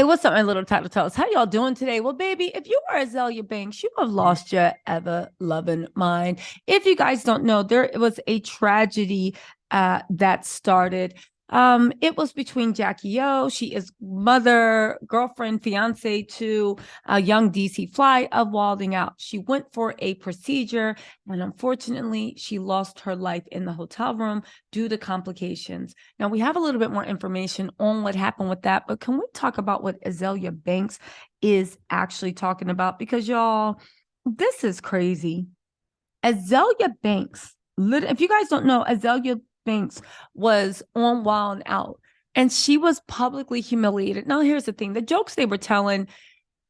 what's up, my little tattletales? How y'all doing today? Well, baby, if you are Azealia Banks, you have lost your ever-loving mind. If you guys don't know, there was a tragedy that started. It was between Jackie O. She is mother, girlfriend, fiance to a young DC Fly of Wilding Out. She went for a procedure, and unfortunately, she lost her life in the hotel room due to complications. Now, we have a little bit more information on what happened with that, but can we talk about what Azealia Banks is actually talking about? Because, y'all, this is crazy. Azealia Banks, if you guys don't know, Azealia Banks was on Wild and Out, and she was publicly humiliated. Now, here's the thing. The jokes they were telling,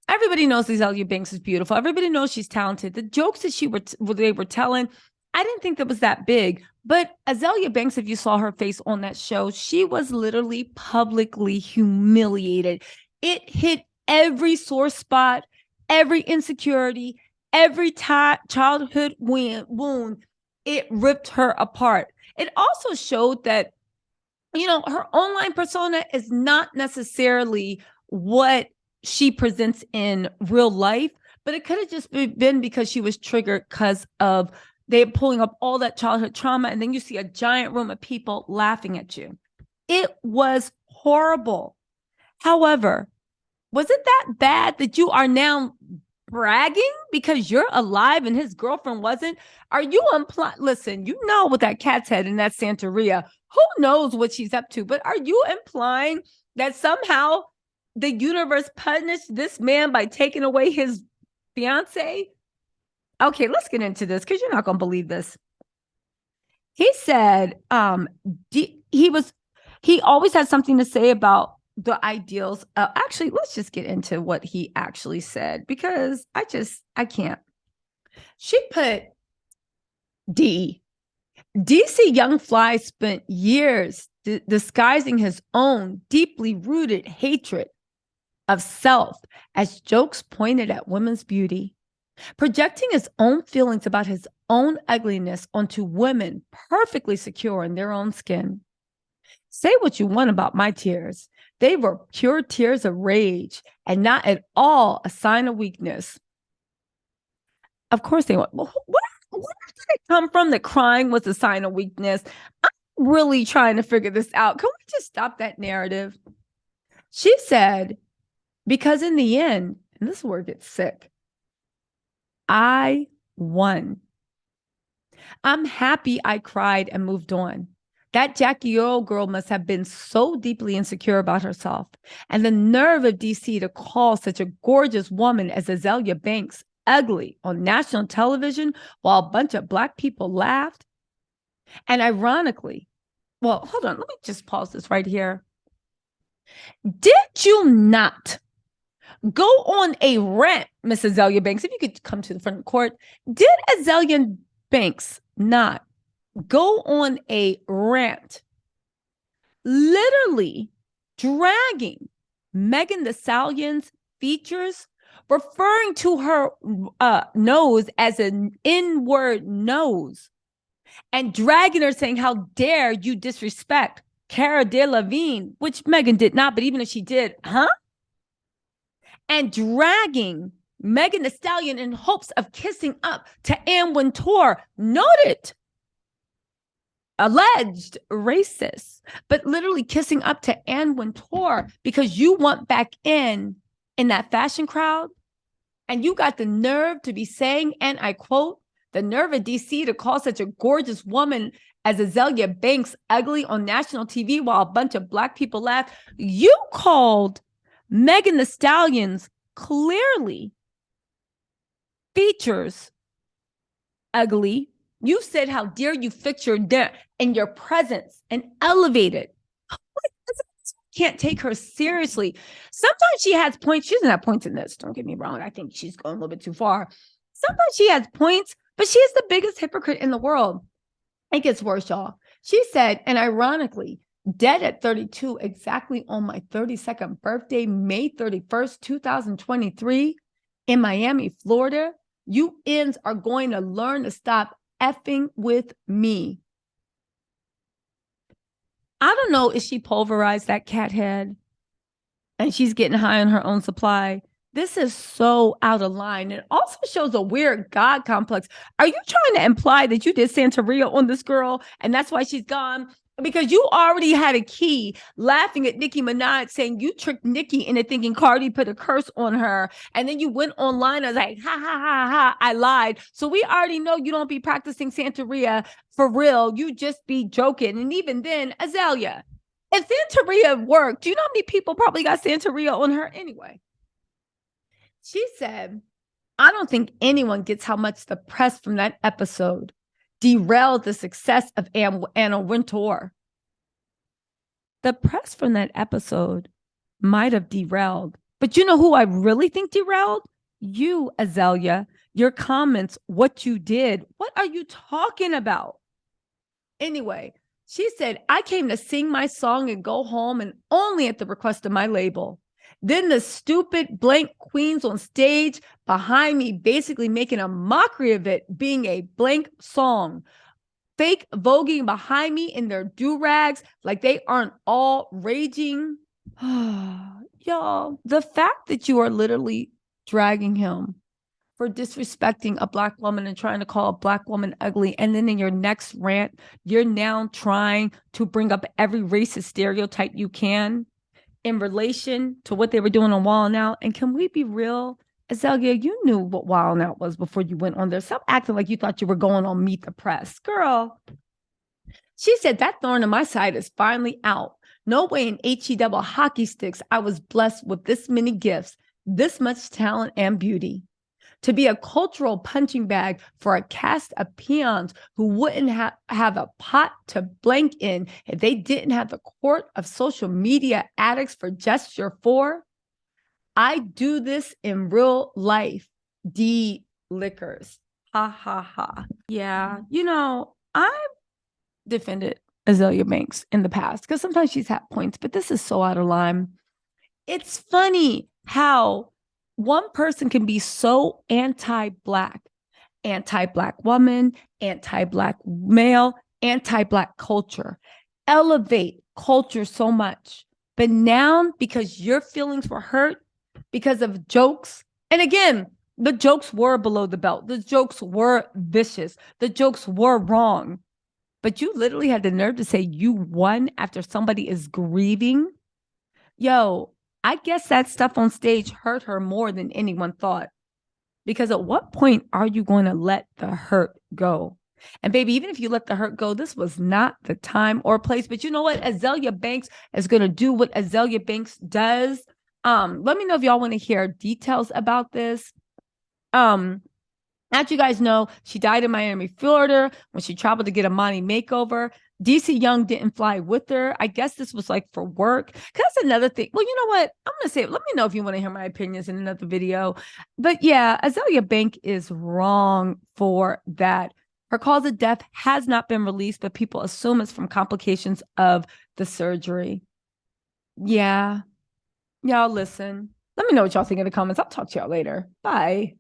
everybody knows Azealia Banks is beautiful. Everybody knows she's talented. The jokes that they were telling, I didn't think that was that big. But Azealia Banks, if you saw her face on that show, she was literally publicly humiliated. It hit every sore spot, every insecurity, every childhood wound. It ripped her apart. It also showed that, her online persona is not necessarily what she presents in real life, but it could have just been because she was triggered because of they're pulling up all that childhood trauma, and then you see a giant room of people laughing at you. It was horrible. However, was it that bad that you are now bragging because you're alive and his girlfriend wasn't? Are you implying? Listen, you know, with that cat's head and that Santeria, who knows what she's up to? But are you implying that somehow the universe punished this man by taking away his fiance? Okay, let's get into this because you're not going to believe this. He said he always had something to say about the ideals. Actually, let's just get into what he actually said because I can't. She put DC Young Fly spent years disguising his own deeply rooted hatred of self as jokes pointed at women's beauty, projecting his own feelings about his own ugliness onto women perfectly secure in their own skin. Say what you want about my tears. They were pure tears of rage and not at all a sign of weakness. Of course they went, well, where did it come from that crying was a sign of weakness? I'm really trying to figure this out. Can we just stop that narrative? She said, because in the end, and this is where it gets sick, I won. I'm happy I cried and moved on. That Jackie O girl must have been so deeply insecure about herself. And the nerve of DC to call such a gorgeous woman as Azealia Banks ugly on national television while a bunch of Black people laughed. And ironically, well, hold on, let me just pause this right here. Did you not go on a rant, Miss Azealia Banks? If you could come to the front of the court, did Azealia Banks not go on a rant, literally dragging Megan Thee Stallion's features, referring to her nose as an N-word nose, and dragging her saying, how dare you disrespect Cara Delevingne, which Megan did not, but even if she did, and dragging Megan Thee Stallion in hopes of kissing up to Anne Wintour, noted alleged racist, but literally kissing up to Anne Wintour because you want back in that fashion crowd. And you got the nerve to be saying, and I quote, the nerve of DC to call such a gorgeous woman as Azealia Banks ugly on national TV while a bunch of Black people laugh. You called Megan Thee Stallion's clearly features ugly. You said, how dare you fix your dent in your presence and elevate it. Can't take her seriously. Sometimes she has points. She doesn't have points in this. Don't get me wrong. I think she's going a little bit too far. Sometimes she has points, but she is the biggest hypocrite in the world. It gets worse, y'all. She said, and ironically, dead at 32, exactly on my 32nd birthday, May 31st, 2023, in Miami, Florida, you ends are going to learn to stop effing with me. I don't know if she pulverized that cat head. and she's getting high on her own supply. This is so out of line. It also shows a weird God complex. Are you trying to imply that you did Santeria on this girl and that's why she's gone? Because you already had a key laughing at Nicki Minaj saying you tricked Nicki into thinking Cardi put a curse on her. And then you went online and was like, ha, ha, ha, ha, I lied. So we already know you don't be practicing Santeria for real. You just be joking. And even then, Azealia, if Santeria worked, do you know how many people probably got Santeria on her anyway? She said, I don't think anyone gets how much the press from that episode derailed the success of Anna Wintour. The press from that episode might have derailed, but you know who I really think derailed? You, Azealia, your comments, what you did. What are you talking about? Anyway, she said, I came to sing my song and go home, and only at the request of my label. Then the stupid blank queens on stage behind me basically making a mockery of it being a blank song. Fake voguing behind me in their do-rags like they aren't all raging. Y'all, the fact that you are literally dragging him for disrespecting a Black woman and trying to call a Black woman ugly. And then in your next rant, you're now trying to bring up every racist stereotype you can in relation to what they were doing on Wild 'N Out. And can we be real? Azealia, you knew what Wild 'N Out was before you went on there. Stop acting like you thought you were going on Meet the Press. Girl, she said, that thorn in my side is finally out. No way in HE double hockey sticks I was blessed with this many gifts, this much talent and beauty. To be a cultural punching bag for a cast of peons who wouldn't have a pot to blank in if they didn't have the court of social media addicts for gesture for. I do this in real life. D liquors. Ha ha ha. Yeah, you know, I've defended Azealia Banks in the past because sometimes she's had points, but this is so out of line. It's funny how one person can be so anti-Black, anti-Black woman, anti-Black male, anti-Black culture, elevate culture so much. But now, because your feelings were hurt because of jokes, and again, the jokes were below the belt. The jokes were vicious. The jokes were wrong. But you literally had the nerve to say you won after somebody is grieving. Yo, I guess that stuff on stage hurt her more than anyone thought. Because at what point are you going to let the hurt go? And baby, even if you let the hurt go, this was not the time or place. But you know what? Azealia Banks is going to do what Azealia Banks does. Let me know if y'all want to hear details about this. As you guys know, she died in Miami, Florida when she traveled to get a Monty makeover. DC Young didn't fly with her. I guess this was like for work. That's another thing. Well, you know what? I'm going to say, let me know if you want to hear my opinions in another video. But yeah, Azealia Bank is wrong for that. Her cause of death has not been released, but people assume it's from complications of the surgery. Yeah. Y'all listen. Let me know what y'all think in the comments. I'll talk to y'all later. Bye.